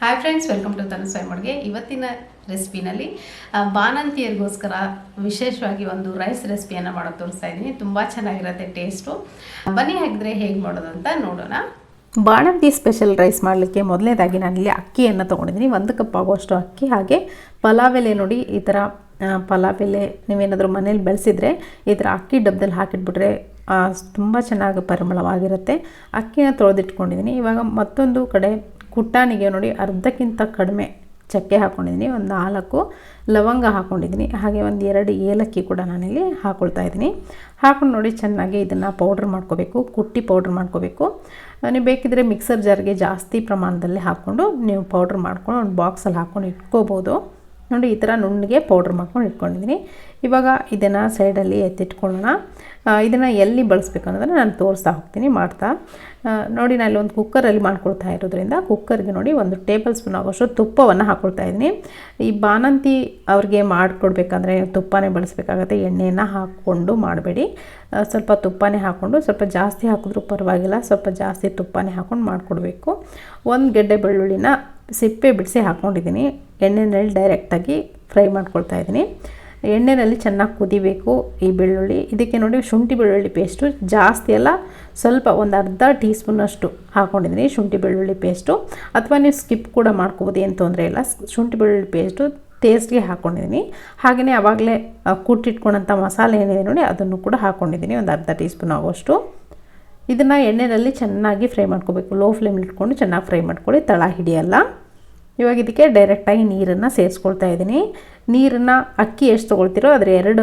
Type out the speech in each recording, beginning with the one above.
Hi friends, welcome to ತಂuswayamaduge. ಇವತ್ತಿನ ರೆಸಿಪಿನಲ್ಲಿ ಬಾಣಂತಿಯರಿಗೋಸ್ಕರ ವಿಶೇಷವಾಗಿ ಒಂದು ರೈಸ್ ರೆಸಿಪಿಯನ್ನು ಮಾಡೋದು ತೋರಿಸ್ತಾ ಇದ್ದೀನಿ. ತುಂಬ ಚೆನ್ನಾಗಿರುತ್ತೆ ಟೇಸ್ಟು. ಬನ್ನಿ ಹಾಗಿದ್ರೆ ಹೇಗೆ ಮಾಡೋದು ಅಂತ ನೋಡೋಣ. ಬಾಣಂತಿ ಸ್ಪೆಷಲ್ ರೈಸ್ ಮಾಡಲಿಕ್ಕೆ ಮೊದಲನೇದಾಗಿ ನಾನಿಲ್ಲಿ ಅಕ್ಕಿಯನ್ನು ತೊಗೊಂಡಿದ್ದೀನಿ. 1 ಕಪ್ ಆಗುವಷ್ಟು ಅಕ್ಕಿ. ಹಾಗೆ ಪಲಾವ್ ಎಲೆ ನೋಡಿ, ಈ ಥರ ಪಲಾವ್ ಎಲೆ ನೀವೇನಾದರೂ ಮನೇಲಿ ಬೆಳೆಸಿದರೆ ಈ ಥರ ಅಕ್ಕಿ ಡಬ್ಬದಲ್ಲಿ ಹಾಕಿಟ್ಬಿಟ್ರೆ ತುಂಬ ಚೆನ್ನಾಗಿ ಪರಿಮಳವಾಗಿರುತ್ತೆ. ಅಕ್ಕಿನ ತೊಳೆದಿಟ್ಕೊಂಡಿದ್ದೀನಿ. ಇವಾಗ ಮತ್ತೊಂದು ಕಡೆ ಕುಟ್ಟಾಣಿಗೆ ನೋಡಿ ಅರ್ಧಕ್ಕಿಂತ ಕಡಿಮೆ ಚಕ್ಕೆ ಹಾಕ್ಕೊಂಡಿದ್ದೀನಿ. ಒಂದು 4 ಲವಂಗ ಹಾಕ್ಕೊಂಡಿದ್ದೀನಿ. ಹಾಗೆ ಒಂದು 2 ಏಲಕ್ಕಿ ಕೂಡ ನಾನಿಲ್ಲಿ ಹಾಕ್ಕೊಳ್ತಾ ಇದ್ದೀನಿ. ಹಾಕೊಂಡು ನೋಡಿ ಚೆನ್ನಾಗಿ ಇದನ್ನು ಪೌಡ್ರ್ ಮಾಡ್ಕೋಬೇಕು, ಕುಟ್ಟಿ ಪೌಡ್ರ್ ಮಾಡ್ಕೋಬೇಕು. ನೀವು ಬೇಕಿದ್ದರೆ ಮಿಕ್ಸರ್ ಜಾರ್ಗೆ ಜಾಸ್ತಿ ಪ್ರಮಾಣದಲ್ಲಿ ಹಾಕ್ಕೊಂಡು ನೀವು ಪೌಡ್ರ್ ಮಾಡ್ಕೊಂಡು ಒಂದು ಬಾಕ್ಸಲ್ಲಿ ಹಾಕ್ಕೊಂಡು ಇಟ್ಕೋಬೋದು. ನೋಡಿ ಈ ಥರ ನುಣ್ಣಗೆ ಪೌಡ್ರ್ ಮಾಡ್ಕೊಂಡು ಇಟ್ಕೊಂಡಿದ್ದೀನಿ. ಇವಾಗ ಇದನ್ನು ಸೈಡಲ್ಲಿ ಎತ್ತಿಟ್ಕೊಳ್ಳೋಣ. ಇದನ್ನು ಎಲ್ಲಿ ಬಳಸಬೇಕು ಅನ್ನೋದನ್ನು ನಾನು ತೋರಿಸ್ತಾ ಹೋಗ್ತೀನಿ ಮಾಡ್ತಾ. ನೋಡಿ ನಾನು ಒಂದು ಕುಕ್ಕರಲ್ಲಿ ಮಾಡ್ಕೊಳ್ತಾ ಇರೋದ್ರಿಂದ ಕುಕ್ಕರ್ಗೆ ನೋಡಿ 1 ಟೇಬಲ್ ಸ್ಪೂನ್ ಆಗೋಷ್ಟು ತುಪ್ಪವನ್ನು ಹಾಕ್ಕೊಳ್ತಾ ಇದ್ದೀನಿ. ಈ ಬಾಣಂತಿ ಅವ್ರಿಗೆ ಮಾಡಿಕೊಡ್ಬೇಕಂದ್ರೆ ತುಪ್ಪನೇ ಬಳಸಬೇಕಾಗತ್ತೆ, ಎಣ್ಣೆಯನ್ನು ಹಾಕ್ಕೊಂಡು ಮಾಡಬೇಡಿ. ಸ್ವಲ್ಪ ತುಪ್ಪನೇ ಹಾಕ್ಕೊಂಡು, ಸ್ವಲ್ಪ ಜಾಸ್ತಿ ಹಾಕಿದ್ರೂ ಪರವಾಗಿಲ್ಲ, ಸ್ವಲ್ಪ ಜಾಸ್ತಿ ತುಪ್ಪನೇ ಹಾಕ್ಕೊಂಡು ಮಾಡಿಕೊಡ್ಬೇಕು. 1 ಗೆಡ್ಡೆ ಬೆಳ್ಳುಳ್ಳಿನ ಸಿಪ್ಪೆ ಬಿಡಿಸಿ ಹಾಕ್ಕೊಂಡಿದ್ದೀನಿ. ಎಣ್ಣೆನಲ್ಲಿ ಡೈರೆಕ್ಟಾಗಿ ಫ್ರೈ ಮಾಡ್ಕೊಳ್ತಾ ಇದ್ದೀನಿ. ಎಣ್ಣೆಯಲ್ಲಿ ಚೆನ್ನಾಗಿ ಕುದಿಬೇಕು ಈ ಬೆಳ್ಳುಳ್ಳಿ. ಇದಕ್ಕೆ ನೋಡಿ ಶುಂಠಿ ಬೆಳ್ಳುಳ್ಳಿ ಪೇಸ್ಟು ಜಾಸ್ತಿ ಅಲ್ಲ, ಸ್ವಲ್ಪ ಒಂದು ಅರ್ಧ ಟೀ ಸ್ಪೂನಷ್ಟು ಹಾಕ್ಕೊಂಡಿದ್ದೀನಿ ಶುಂಠಿ ಬೆಳ್ಳುಳ್ಳಿ ಪೇಸ್ಟು. ಅಥವಾ ನೀವು ಸ್ಕಿಪ್ ಕೂಡ ಮಾಡ್ಕೋಬೋದು, ಏನು ತೊಂದರೆ ಇಲ್ಲ. ಶುಂಠಿ ಬೆಳ್ಳುಳ್ಳಿ ಪೇಸ್ಟು ಟೇಸ್ಟ್ಗೆ ಹಾಕ್ಕೊಂಡಿದ್ದೀನಿ. ಹಾಗೆಯೇ ಆವಾಗಲೇ ಕುಟ್ಟಿಟ್ಕೊಂಡಂಥ ಮಸಾಲೆ ಏನಿದೆ ನೋಡಿ ಅದನ್ನು ಕೂಡ ಹಾಕ್ಕೊಂಡಿದ್ದೀನಿ, ಒಂದು ಅರ್ಧ ಟೀ ಸ್ಪೂನ್ ಆಗೋಷ್ಟು. ಇದನ್ನು ಎಣ್ಣೆಯಲ್ಲಿ ಚೆನ್ನಾಗಿ ಫ್ರೈ ಮಾಡ್ಕೋಬೇಕು. ಲೋ ಫ್ಲೇಮಲ್ಲಿ ಇಟ್ಕೊಂಡು ಚೆನ್ನಾಗಿ ಫ್ರೈ ಮಾಡ್ಕೊಳ್ಳಿ, ತಳ ಹಿಡಿಯಲ್ಲ. ಇವಾಗ ಇದಕ್ಕೆ ಡೈರೆಕ್ಟಾಗಿ ನೀರನ್ನು ಸೇರಿಸ್ಕೊಳ್ತಾ ಇದ್ದೀನಿ. ನೀರನ್ನು ಅಕ್ಕಿ ಎಷ್ಟು ತೊಗೊಳ್ತೀರೋ ಅದರ 2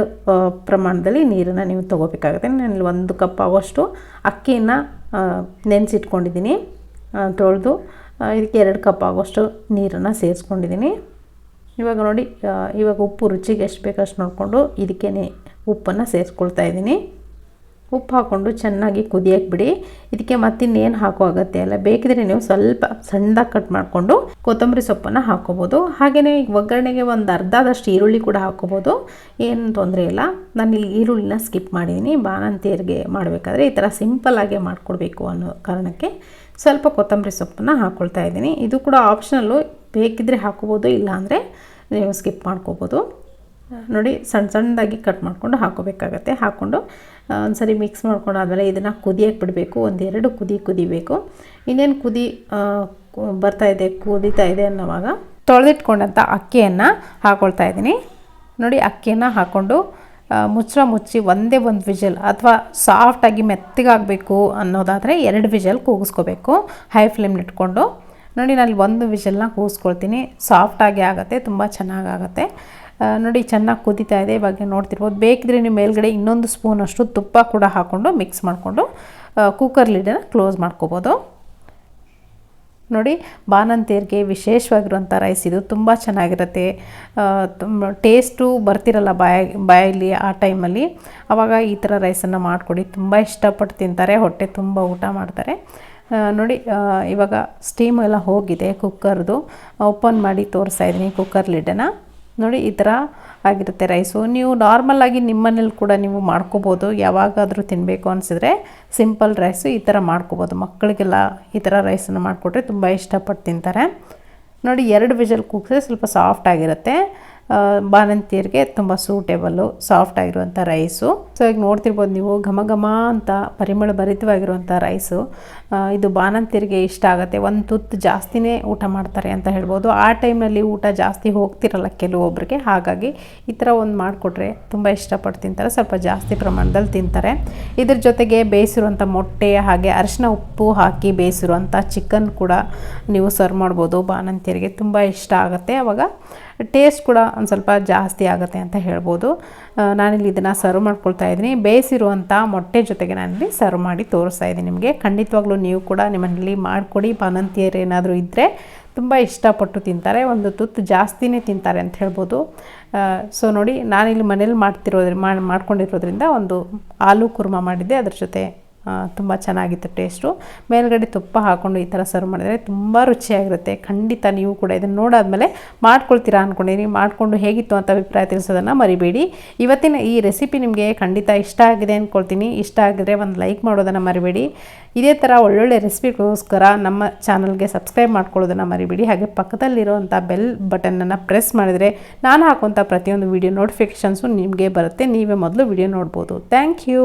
ಪ್ರಮಾಣದಲ್ಲಿ ನೀರನ್ನು ನೀವು ತೊಗೋಬೇಕಾಗುತ್ತೆ. ನಾನು 1 ಕಪ್ ಆಗೋಷ್ಟು ಅಕ್ಕಿಯನ್ನು ನೆನೆಸಿಟ್ಕೊಂಡಿದ್ದೀನಿ ತೊಳೆದು. ಇದಕ್ಕೆ 2 ಕಪ್ ಆಗೋಷ್ಟು ನೀರನ್ನು ಸೇರಿಸ್ಕೊಂಡಿದ್ದೀನಿ. ಇವಾಗ ನೋಡಿ, ಇವಾಗ ಉಪ್ಪು ರುಚಿಗೆ ಎಷ್ಟು ಬೇಕಷ್ಟು ನೋಡಿಕೊಂಡು ಇದಕ್ಕೆ ಉಪ್ಪನ್ನು ಸೇರಿಸ್ಕೊಳ್ತಾ ಇದ್ದೀನಿ. ಉಪ್ಪು ಹಾಕ್ಕೊಂಡು ಚೆನ್ನಾಗಿ ಕುದಿಯಕ್ಕೆ ಬಿಡಿ. ಇದಕ್ಕೆ ಮತ್ತಿನ್ನೇನು ಹಾಕೋ ಅಗತ್ಯ ಇಲ್ಲ. ಬೇಕಿದ್ರೆ ನೀವು ಸ್ವಲ್ಪ ಸಣ್ಣದಾಗಿ ಕಟ್ ಮಾಡಿಕೊಂಡು ಕೊತ್ತಂಬರಿ ಸೊಪ್ಪನ್ನು ಹಾಕ್ಕೋಬೋದು. ಹಾಗೆಯೇ ಈಗ ಒಗ್ಗರಣೆಗೆ ಒಂದು ಅರ್ಧದಷ್ಟು ಈರುಳ್ಳಿ ಕೂಡ ಹಾಕ್ಕೋಬೋದು, ಏನು ತೊಂದರೆ ಇಲ್ಲ. ನಾನು ಇಲ್ಲಿ ಈರುಳ್ಳಿನ ಸ್ಕಿಪ್ ಮಾಡಿದ್ದೀನಿ. ಬಾಣಂತಿಯರಿಗೆ ಮಾಡಬೇಕಾದ್ರೆ ಈ ಥರ ಸಿಂಪಲ್ಲಾಗೆ ಮಾಡಿಕೊಡ್ಬೇಕು ಅನ್ನೋ ಕಾರಣಕ್ಕೆ ಸ್ವಲ್ಪ ಕೊತ್ತಂಬರಿ ಸೊಪ್ಪನ್ನು ಹಾಕ್ಕೊಳ್ತಾ ಇದ್ದೀನಿ. ಇದು ಕೂಡ ಆಪ್ಷನಲ್ಲು, ಬೇಕಿದ್ದರೆ ಹಾಕ್ಕೋಬೋದು, ಇಲ್ಲಾಂದರೆ ನೀವು ಸ್ಕಿಪ್ ಮಾಡ್ಕೋಬೋದು. ನೋಡಿ ಸಣ್ಣದಾಗಿ ಕಟ್ ಮಾಡಿಕೊಂಡು ಹಾಕೋಬೇಕಾಗತ್ತೆ. ಹಾಕ್ಕೊಂಡು ಒಂದ್ಸರಿ ಮಿಕ್ಸ್ ಮಾಡ್ಕೊಂಡು ಆದಮೇಲೆ ಇದನ್ನು ಕುದಿಯಕ್ಕೆ ಬಿಡಬೇಕು. 1-2 ಕುದಿಬೇಕು. ಇನ್ನೇನು ಕುದೀತಾ ಇದೆ ಅನ್ನೋವಾಗ ತೊಳೆದಿಟ್ಕೊಂಡಂಥ ಅಕ್ಕಿಯನ್ನು ಹಾಕ್ಕೊಳ್ತಾ ಇದ್ದೀನಿ. ನೋಡಿ ಅಕ್ಕಿಯನ್ನು ಹಾಕ್ಕೊಂಡು ಮುಚ್ಚಿ ಒಂದೇ ಒಂದು ವಿಷಲ್, ಅಥವಾ ಸಾಫ್ಟಾಗಿ ಮೆತ್ತಗಾಗಬೇಕು ಅನ್ನೋದಾದರೆ 2 ವಿಷಲ್ ಕೂಗಿಸ್ಕೋಬೇಕು ಹೈ ಫ್ಲೇಮ್ನ ಇಟ್ಕೊಂಡು. ನೋಡಿ ನಾನು 1 ವಿಷಲ್ನ ಕೂಗಿಸ್ಕೊಳ್ತೀನಿ. ಸಾಫ್ಟಾಗಿ ಆಗುತ್ತೆ, ತುಂಬ ಚೆನ್ನಾಗಾಗುತ್ತೆ. ನೋಡಿ ಚೆನ್ನಾಗಿ ಕುದೀತಾ ಇದೆ. ಇವಾಗ ನೋಡ್ತಿರ್ಬೋದು. ಬೇಕಿದ್ರೆ ನೀವು ಮೇಲ್ಗಡೆ ಇನ್ನೊಂದು ಸ್ಪೂನಷ್ಟು ತುಪ್ಪ ಕೂಡ ಹಾಕ್ಕೊಂಡು ಮಿಕ್ಸ್ ಮಾಡಿಕೊಂಡು ಕುಕ್ಕರ್ ಲಿಡನ್ನು ಕ್ಲೋಸ್ ಮಾಡ್ಕೋಬೋದು. ನೋಡಿ ಬಾಣಂತಿಯರಿಗೆ ವಿಶೇಷವಾಗಿರುವಂಥ ರೈಸ್ ಇದು. ತುಂಬ ಚೆನ್ನಾಗಿರುತ್ತೆ. ತುಂಬ ಟೇಸ್ಟು ಬರ್ತಿರಲ್ಲ ಬಾಯಲ್ಲಿ ಆ ಟೈಮಲ್ಲಿ. ಆವಾಗ ಈ ಥರ ರೈಸನ್ನು ಮಾಡಿಕೊಡಿ, ತುಂಬ ಇಷ್ಟಪಟ್ಟು ತಿಂತಾರೆ, ಹೊಟ್ಟೆ ತುಂಬ ಊಟ ಮಾಡ್ತಾರೆ. ನೋಡಿ ಇವಾಗ ಸ್ಟೀಮ್ ಎಲ್ಲ ಹೋಗಿದೆ ಕುಕ್ಕರ್ದು. ಓಪನ್ ಮಾಡಿ ತೋರಿಸ್ತಾ ಇದ್ದೀನಿ ಕುಕ್ಕರ್ ಲಿಡನ್ನು. ನೋಡಿ ಈ ಥರ ಆಗಿರುತ್ತೆ ರೈಸು. ನೀವು ನಾರ್ಮಲಾಗಿ ನಿಮ್ಮನೇಲಿ ಕೂಡ ನೀವು ಮಾಡ್ಕೋಬೋದು. ಯಾವಾಗಾದರೂ ತಿನ್ನಬೇಕು ಅನಿಸಿದ್ರೆ ಸಿಂಪಲ್ ರೈಸು ಈ ಥರ ಮಾಡ್ಕೋಬೋದು. ಮಕ್ಕಳಿಗೆಲ್ಲ ಈ ಥರ ರೈಸನ್ನು ಮಾಡಿಕೊಟ್ರೆ ತುಂಬ ಇಷ್ಟಪಟ್ಟು ತಿಂತಾರೆ. ನೋಡಿ 2 ವಿಷಲ್ ಕೂಗಿದ್ರೆ ಸ್ವಲ್ಪ ಸಾಫ್ಟಾಗಿರುತ್ತೆ. ಬಾಣಂತಿಯರಿಗೆ ತುಂಬ ಸೂಟೇಬಲ್ಲು ಸಾಫ್ಟಾಗಿರುವಂಥ ರೈಸು. ಸೊ ಈಗ ನೋಡ್ತಿರ್ಬೋದು ನೀವು, ಘಮ ಘಮ ಅಂತ ಪರಿಮಳ ಭರಿತವಾಗಿರುವಂಥ ರೈಸು. ಇದು ಬಾಣಂತಿಯರಿಗೆ ಇಷ್ಟ ಆಗುತ್ತೆ. ಒಂದು ತುತ್ತು ಜಾಸ್ತಿನೇ ಊಟ ಮಾಡ್ತಾರೆ ಅಂತ ಹೇಳ್ಬೋದು. ಆ ಟೈಮಲ್ಲಿ ಊಟ ಜಾಸ್ತಿ ಹೋಗ್ತಿರಲ್ಲ ಕೆಲವೊಬ್ಬರಿಗೆ. ಹಾಗಾಗಿ ಈ ಥರ ಒಂದು ಮಾಡಿಕೊಟ್ರೆ ತುಂಬ ಇಷ್ಟಪಟ್ಟು ತಿಂತಾರೆ, ಸ್ವಲ್ಪ ಜಾಸ್ತಿ ಪ್ರಮಾಣದಲ್ಲಿ ತಿಂತಾರೆ. ಇದ್ರ ಜೊತೆಗೆ ಬೇಯಿಸಿರುವಂಥ ಮೊಟ್ಟೆ, ಹಾಗೆ ಅರಿಶಿನ ಉಪ್ಪು ಹಾಕಿ ಬೇಯಿಸಿರುವಂಥ ಚಿಕನ್ ಕೂಡ ನೀವು ಸರ್ವ್ ಮಾಡ್ಬೋದು. ಬಾಣಂತಿಯರಿಗೆ ತುಂಬ ಇಷ್ಟ ಆಗುತ್ತೆ. ಆವಾಗ ಟೇಸ್ಟ್ ಕೂಡ ಒಂದು ಸ್ವಲ್ಪ ಜಾಸ್ತಿ ಆಗುತ್ತೆ ಅಂತ ಹೇಳ್ಬೋದು. ನಾನಿಲ್ಲಿ ಇದನ್ನು ಸರ್ವ್ ಮಾಡ್ಕೊಳ್ತಾ ಇದ್ದೀನಿ. ಬೇಯಿಸಿರುವಂಥ ಮೊಟ್ಟೆ ಜೊತೆಗೆ ನಾನಿಲ್ಲಿ ಸರ್ವ್ ಮಾಡಿ ತೋರಿಸ್ತಾ ಇದ್ದೀನಿ ನಿಮಗೆ. ಖಂಡಿತವಾಗ್ಲೂ ನೀವು ಕೂಡ ನಿಮ್ಮಲ್ಲಿ ಮಾಡಿಕೊಡಿ. ಬಾಣಂತಿಯರು ಏನಾದರೂ ಇದ್ದರೆ ತುಂಬ ಇಷ್ಟಪಟ್ಟು ತಿಂತಾರೆ, ಒಂದು ತುತ್ತು ಜಾಸ್ತಿನೇ ತಿಂತಾರೆ ಅಂತ ಹೇಳ್ಬೋದು. ಸೊ ನೋಡಿ ನಾನಿಲ್ಲಿ ಮನೇಲಿ ಮಾಡ್ಕೊಂಡಿರೋದ್ರಿಂದ ಒಂದು ಆಲೂ ಕುರ್ಮಾ ಮಾಡಿದ್ದೆ, ಅದ್ರ ಜೊತೆ ತುಂಬ ಚೆನ್ನಾಗಿತ್ತು ಟೇಸ್ಟು. ಮೇಲ್ಗಡೆ ತುಪ್ಪ ಹಾಕ್ಕೊಂಡು ಈ ಥರ ಸರ್ವ್ ಮಾಡಿದರೆ ತುಂಬ ರುಚಿಯಾಗಿರುತ್ತೆ. ಖಂಡಿತ ನೀವು ಕೂಡ ಇದನ್ನು ನೋಡಾದ್ಮೇಲೆ ಮಾಡ್ಕೊಳ್ತೀರಾ ಅಂದ್ಕೊಂಡಿದ್ದೀನಿ. ಮಾಡಿಕೊಂಡು ಹೇಗಿತ್ತು ಅಂತ ಅಭಿಪ್ರಾಯ ತಿಳಿಸೋದನ್ನು ಮರಿಬೇಡಿ. ಇವತ್ತಿನ ಈ ರೆಸಿಪಿ ನಿಮಗೆ ಖಂಡಿತ ಇಷ್ಟ ಆಗಿದೆ ಅಂದ್ಕೊಳ್ತೀನಿ. ಇಷ್ಟ ಆಗಿದ್ರೆ ಒಂದು ಲೈಕ್ ಮಾಡೋದನ್ನು ಮರಿಬೇಡಿ. ಇದೇ ಥರ ಒಳ್ಳೊಳ್ಳೆ ರೆಸಿಪಿಗೋಸ್ಕರ ನಮ್ಮ ಚಾನಲ್ಗೆ ಸಬ್ಸ್ಕ್ರೈಬ್ ಮಾಡ್ಕೊಳ್ಳೋದನ್ನು ಮರಿಬೇಡಿ. ಹಾಗೆ ಪಕ್ಕದಲ್ಲಿರುವಂಥ ಬೆಲ್ ಬಟನನ್ನು ಪ್ರೆಸ್ ಮಾಡಿದರೆ ನಾನು ಹಾಕುವಂಥ ಪ್ರತಿಯೊಂದು ವಿಡಿಯೋ ನೋಟಿಫಿಕೇಷನ್ಸು ನಿಮಗೆ ಬರುತ್ತೆ. ನೀವೇ ಮೊದಲು ವಿಡಿಯೋ ನೋಡ್ಬೋದು. Thank you.